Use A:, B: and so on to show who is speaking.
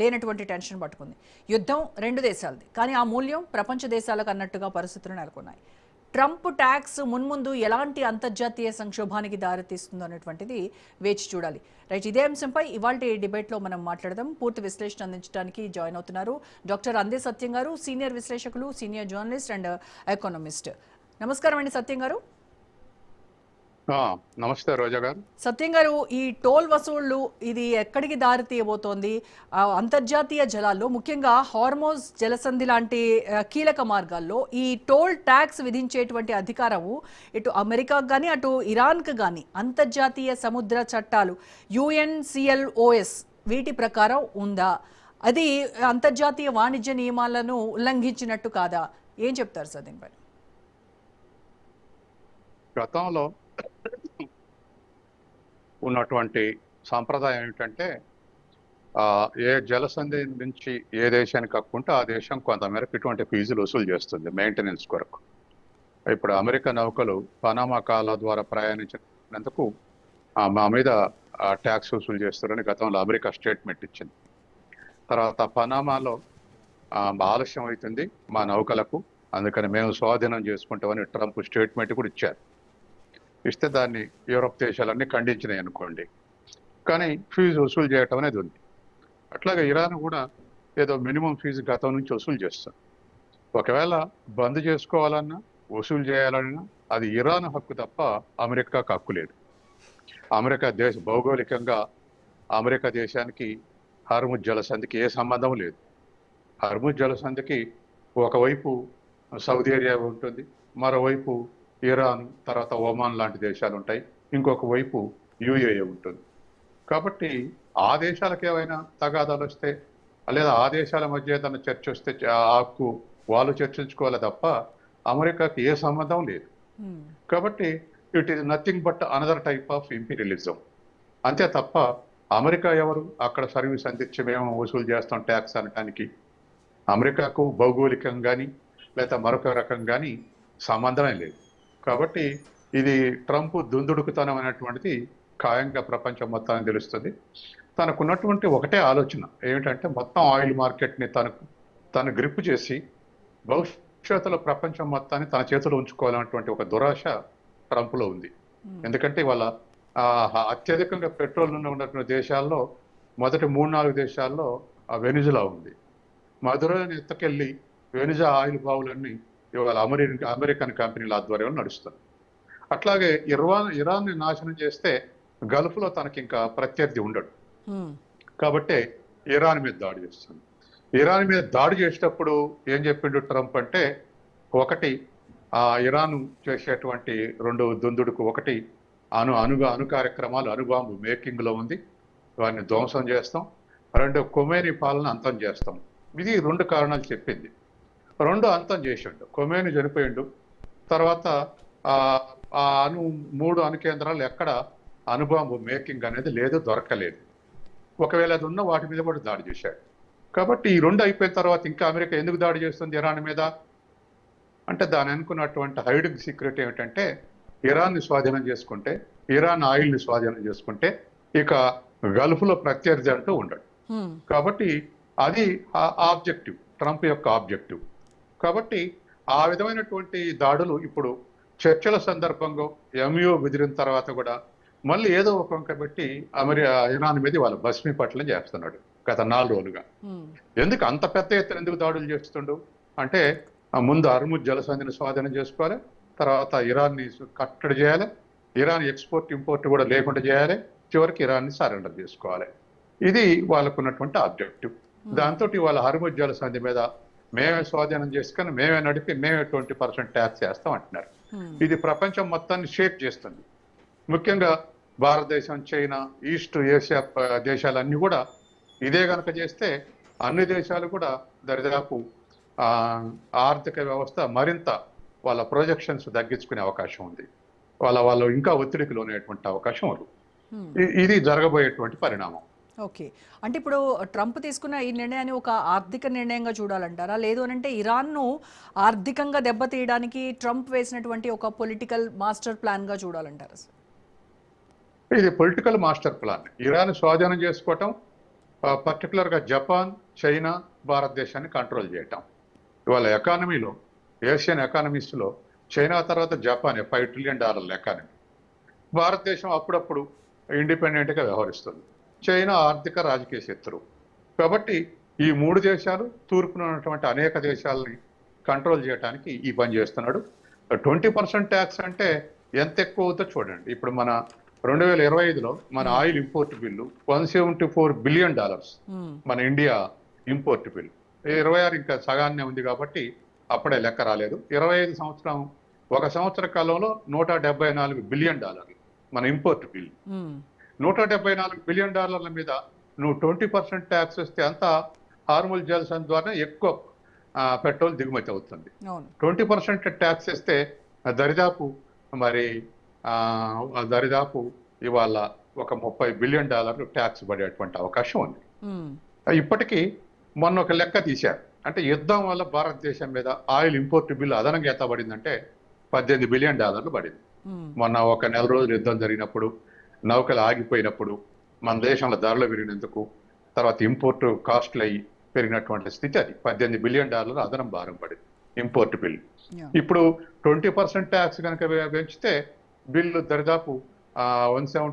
A: లేనటువంటి టెన్షన్ పట్టుకుంది. యుద్ధం 2 దేశాలది, కానీ ఆ మూల్యం ప్రపంచ దేశాలకు అన్నట్టుగా పరిస్థితులు నెలకొన్నాయి. ట్రంప్ ట్యాక్స్ మున్ముందు ఎలాంటి అంతర్జాతీయ సంక్షోభానికి దారితీస్తుందో అనేటువంటిది వేచి చూడాలి. రైట్, ఇదే అంశంపై ఇవాల్టి డిబేట్లో మనం మాట్లాడదాం. పూర్తి విశ్లేషణ అందించడానికి జాయిన్ అవుతున్నారు డాక్టర్ అందే సత్యం గారు, సీనియర్ విశ్లేషకులు, సీనియర్ జర్నలిస్ట్ అండ్ ఎకానమిస్ట్. నమస్కారం అండి సత్యం గారు.
B: నమస్తే రోజా గారు.
A: సత్యం గారు, ఈ టోల్ వసూళ్లు ఇది ఎక్కడికి దారి తీయబోతోంది? అంతర్జాతీయ జలాల్లో, ముఖ్యంగా హార్మోజ్ జలసంధి లాంటి కీలక మార్గాల్లో ఈ టోల్ ట్యాక్స్ విధించేటువంటి అధికారము ఇటు అమెరికాకు కానీ అటు ఇరాన్కు కానీ అంతర్జాతీయ సముద్ర చట్టాలు UNCLOS వీటి ప్రకారం ఉందా? అది అంతర్జాతీయ వాణిజ్య నియమాలను ఉల్లంఘించినట్టు కాదా? ఏం చెప్తారు సార్ దీనిపై?
B: గతంలో ఉన్నటువంటి సాంప్రదాయం ఏమిటంటే ఏ జలసంధి నుంచి ఏ దేశానికి హక్కుంటే ఆ దేశం కొంతమేరకు ఇటువంటి ఫీజులు వసూలు చేస్తుంది మెయింటెనెన్స్ కొరకు. ఇప్పుడు అమెరికా నౌకలు పనామా కాల ద్వారా ప్రయాణించినందుకు మా మీద ట్యాక్స్ వసూలు చేస్తారని గతంలో అమెరికా స్టేట్మెంట్ ఇచ్చింది. తర్వాత పనామాలో ఆలస్యం అవుతుంది మా నౌకలకు, అందుకని మేము స్వాధీనం చేసుకుంటామని ట్రంప్ స్టేట్మెంట్ కూడా ఇచ్చారు. ఇస్తే దాన్ని యూరోప్ దేశాలన్నీ ఖండించినాయి అనుకోండి, కానీ ఫీజు వసూలు చేయటం అనేది ఉంది. అట్లాగే ఇరాన్ కూడా ఏదో మినిమం ఫీజు గతం నుంచి వసూలు చేస్తుంది. ఒకవేళ బంద్ చేసుకోవాలన్నా వసూలు చేయాలన్నా అది ఇరాన్ హక్కు తప్ప అమెరికాకు హక్కు లేదు. అమెరికా భౌగోళికంగా అమెరికా దేశానికి హర్ముజ్ జలసంధికి ఏ సంబంధం లేదు. హర్ముజ్ జలసంధికి ఒకవైపు సౌదీ అరేబియా ఉంటుంది, మరోవైపు ఇరాన్, తర్వాత ఒమాన్ లాంటి దేశాలు ఉంటాయి, ఇంకొక వైపు UAE ఉంటుంది. కాబట్టి ఆ దేశాలకు ఏమైనా తగాదాలు వస్తే లేదా ఆ దేశాల మధ్య ఏదైనా చర్చ వస్తే ఆ హక్కు వాళ్ళు చర్చించుకోవాలి తప్ప అమెరికాకి ఏ సంబంధం లేదు. కాబట్టి it is nothing but another type of imperialism, అంతే తప్ప అమెరికా ఎవరు అక్కడ సర్వీస్ అందించి మేము వసూలు చేస్తాం ట్యాక్స్ అనటానికి అమెరికాకు భౌగోళికం కానీ లేదా మరొక రకం కానీ సంబంధమే లేదు. కాబట్టి ఇది ట్రంప్ దుందుడుకుతనం అనేటువంటిది ఖాయంగా ప్రపంచం మొత్తానికి తెలుస్తుంది. తనకున్నటువంటి ఒకటే ఆలోచన ఏమిటంటే మొత్తం ఆయిల్ మార్కెట్ని తను గ్రిప్ చేసి భవిష్యత్తులో ప్రపంచం మొత్తాన్ని తన చేతిలో ఉంచుకోవాలన్నటువంటి ఒక దురాశ ట్రంప్లో ఉంది. ఎందుకంటే వాళ్ళ అత్యధికంగా పెట్రోల్ ఉన్నటువంటి దేశాల్లో మొదటి 3-4 దేశాల్లో వెనిజులా ఉంది. మధురని ఎత్తకెళ్ళి వెనిజా ఆయిల్ బావులన్నీ ఇవాళ అమెరికన్ కంపెనీల ఆధ్వర్యంలో నడుస్తుంది. అట్లాగే ఇరాన్ని నాశనం చేస్తే గల్ఫ్లో తనకి ఇంకా ప్రత్యర్థి ఉండడు. కాబట్టి ఇరాన్ మీద దాడి చేస్తుంది. ఇరాన్ మీద దాడి చేసేటప్పుడు ఏం చెప్పిండు ట్రంప్ అంటే, ఒకటి ఇరాన్ చేసేటువంటి 2 దుందుడుకు, ఒకటి అణు కార్యక్రమాలు అణుబాంబు మేకింగ్లో ఉంది, వారిని ధ్వంసం చేస్తాం. 2 ఖొమేనీ పాలన అంతం చేస్తాం. ఇది 2 కారణాలు చెప్పింది. 2 అంతం చేసిండు. ఖొమేనీ చనిపోయిండు. తర్వాత 3 అణు కేంద్రాలు ఎక్కడ అణుబాంబు మేకింగ్ అనేది లేదు, దొరకలేదు. ఒకవేళ అది ఉన్న వాటి మీద కూడా దాడి చేశాడు. కాబట్టి ఈ 2 అయిపోయిన తర్వాత ఇంకా అమెరికా ఎందుకు దాడి చేస్తుంది ఇరాన్ మీద అంటే, దాని అనుకున్నటువంటి హైడింగ్ సీక్రెట్ ఏమిటంటే, ఇరాన్ని స్వాధీనం చేసుకుంటే, ఇరాన్ ఆయిల్ని స్వాధీనం చేసుకుంటే ఇక గల్ఫ్లో ప్రత్యర్థి అంటూ ఉండడు. కాబట్టి అది ఆబ్జెక్టివ్, ట్రంప్ యొక్క ఆబ్జెక్టివ్. కాబట్టి ఆ విధమైనటువంటి దాడులు ఇప్పుడు చర్చల సందర్భంగా MU కుదిరిన తర్వాత కూడా మళ్ళీ ఏదో ఒక వంక పెట్టి ఇరాన్ మీద వాళ్ళ భస్మీపట్లం చేస్తున్నాడు గత 4 రోజులుగా. ఎందుకు అంత పెద్ద ఎత్తున ఎందుకు దాడులు చేస్తుండు అంటే, ముందు హర్ముజ్ జలసంధిని స్వాధీనం చేసుకోవాలి, తర్వాత ఇరాన్ని కట్టడి చేయాలి, ఇరాన్ ఎక్స్పోర్ట్ ఇంపోర్ట్ కూడా లేకుండా చేయాలి, చివరికి ఇరాన్ని సరెండర్ చేసుకోవాలి. ఇది వాళ్ళకున్నటువంటి ఆబ్జెక్టివ్. దాంతో వాళ్ళ హర్ముజ్ జలసంధి మీద మేమే స్వాధీనం చేసుకొని మేమే నడిపి మేమే 20% ట్యాక్స్ చేస్తాం అంటున్నారు. ఇది ప్రపంచం మొత్తాన్ని షేక్ చేస్తుంది. ముఖ్యంగా భారతదేశం, చైనా, ఈస్ట్ ఏషియా దేశాలన్నీ కూడా ఇదే కనుక చేస్తే అన్ని దేశాలు కూడా దరిదాపు ఆర్థిక వ్యవస్థ మరింత వాళ్ళ ప్రొజెక్షన్స్ తగ్గించుకునే అవకాశం ఉంది. వాళ్ళు ఇంకా ఒత్తిడికి లోనేటువంటి అవకాశం ఉంది. ఇది జరగబోయేటువంటి పరిణామం.
A: ఓకే, అంటే ఇప్పుడు ట్రంప్ తీసుకున్న ఈ నిర్ణయాన్ని ఒక ఆర్థిక నిర్ణయంగా చూడాలంటారా, లేదు అంటే ఇరాన్ను ఆర్థికంగా దెబ్బతీయడానికి ట్రంప్ వేసినటువంటి ఒక పొలిటికల్ మాస్టర్ ప్లాన్గా చూడాలంటారా?
B: ఇది పొలిటికల్ మాస్టర్ ప్లాన్. ఇరాన్ స్వాధీనం చేసుకోవటం, పర్టికులర్గా జపాన్, చైనా, భారతదేశాన్ని కంట్రోల్ చేయటం. ఇవాళ ఎకానమీలో, ఏషియన్ ఎకానమీస్లో చైనా తర్వాత జపాన్ $5 ట్రిలియన్ ఎకానమీ. భారతదేశం అప్పుడప్పుడు ఇండిపెండెంట్గా వ్యవహరిస్తుంది. చైనా ఆర్థిక రాజకీయ శత్రువు. కాబట్టి ఈ 3 దేశాలు తూర్పున ఉన్నటువంటి అనేక దేశాలని కంట్రోల్ చేయడానికి ఈ పని చేస్తున్నాడు. 20% ట్యాక్స్ అంటే ఎంత ఎక్కువ అవుతుందో చూడండి. ఇప్పుడు మన 2025లో మన ఆయిల్ ఇంపోర్ట్ బిల్లు $174 బిలియన్. మన ఇండియా ఇంపోర్ట్ బిల్లు 26 ఇంకా సగానే ఉంది కాబట్టి అప్పుడే లెక్క రాలేదు. 25 సంవత్సరం, ఒక సంవత్సర కాలంలో $174 బిలియన్ మన ఇంపోర్ట్ బిల్లు. $174 బిలియన్ మీద నువ్వు 20% ట్యాక్స్ వస్తే అంతా హార్ముల్ జలసంధి ద్వారా ఎక్కువ పెట్రోల్ దిగుమతి అవుతుంది. 20% ట్యాక్స్ వేస్తే దరిదాపు మరి దరిదాపు ఇవాళ ఒక $30 బిలియన్ ట్యాక్స్ పడేటువంటి అవకాశం ఉంది. ఇప్పటికీ మొన్న ఒక లెక్క తీశారు. అంటే యుద్ధం వల్ల భారతదేశం మీద ఆయిల్ ఇంపోర్ట్ బిల్లు అదనంగా ఎంత పడిందంటే $18 బిలియన్ పడింది. మొన్న ఒక నెల రోజులు యుద్ధం జరిగినప్పుడు, నౌకలు ఆగిపోయినప్పుడు, మన దేశంలో ధరలు పెరిగినందుకు, తర్వాత ఇంపోర్ట్ కాస్ట్లు అయ్యి పెరిగినటువంటి స్థితి అది. $18 బిలియన్ అదనం భారం పడింది ఇంపోర్ట్ బిల్లు. ఇప్పుడు 20% ట్యాక్స్ కనుక పెంచితే బిల్లు దరిదాపు 170